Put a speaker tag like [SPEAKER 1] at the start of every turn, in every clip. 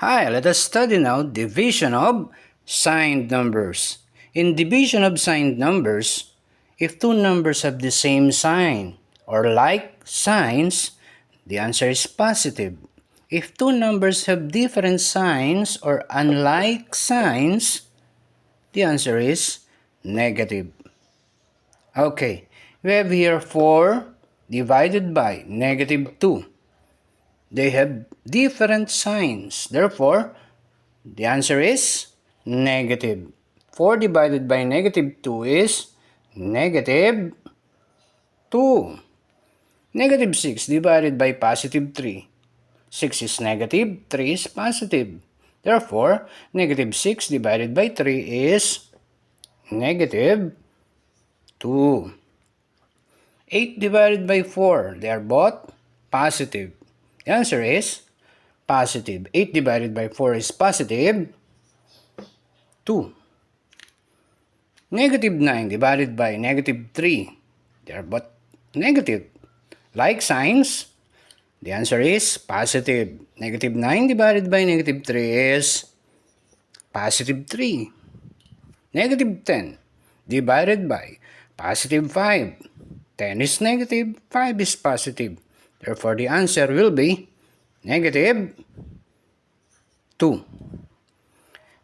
[SPEAKER 1] Hi, let us study now division of signed numbers. In division of signed numbers, if two numbers have the same sign or like signs, the answer is positive. If two numbers have different signs or unlike signs, the answer is negative. Okay, we have here 4 divided by negative 2. They have different signs. Therefore, the answer is negative. 4 divided by negative 2 is negative 2. Negative 6 divided by positive 3. 6 is negative, 3 is positive. Therefore, negative 6 divided by 3 is negative 2. 8 divided by 4, they are both positive. The answer is positive. 8 divided by 4 is positive 2. Negative 9 divided by negative 3. They are both negative. Like signs, the answer is positive. Negative 9 divided by negative 3 is positive 3. Negative 10 divided by positive 5. 10 is negative, 5 is positive. Therefore, the answer will be negative 2.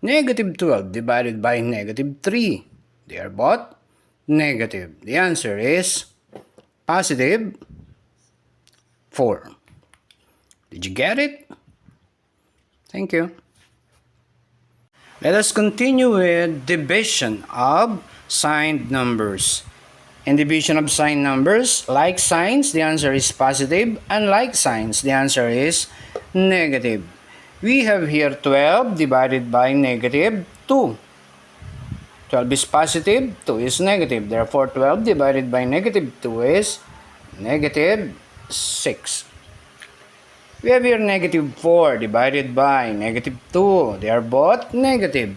[SPEAKER 1] Negative 12 divided by negative 3. They are both negative. The answer is positive 4. Did you get it? Thank you. Let us continue with division of signed numbers. In division of signed numbers, like signs, the answer is positive. Unlike signs, the answer is negative. We have here 12 divided by negative 2. 12 is positive, 2 is negative. Therefore, 12 divided by negative 2 is negative 6. We have here negative 4 divided by negative 2. They are both negative.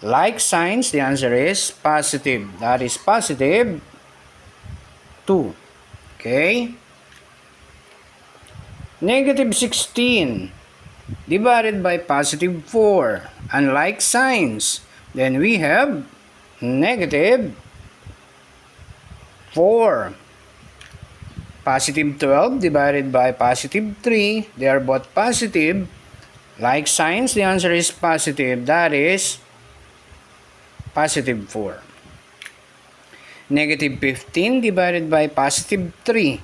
[SPEAKER 1] Like signs, the answer is positive. That is positive 2. Okay? Negative 16 divided by positive 4. Unlike signs, then we have negative 4. Positive 12 divided by positive 3. They are both positive. Like signs, the answer is positive. That is positive 4. Negative 15 divided by positive 3.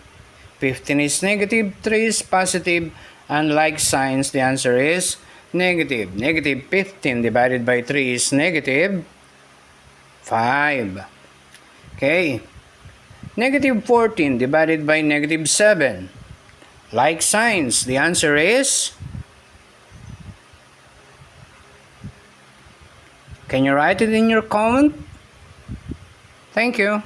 [SPEAKER 1] 15 is negative, 3 is positive. Unlike signs, the answer is negative. Negative 15 divided by 3 is negative 5. Okay. Negative 14 divided by negative 7. Like signs, the answer is... Can you write it in your comment? Thank you.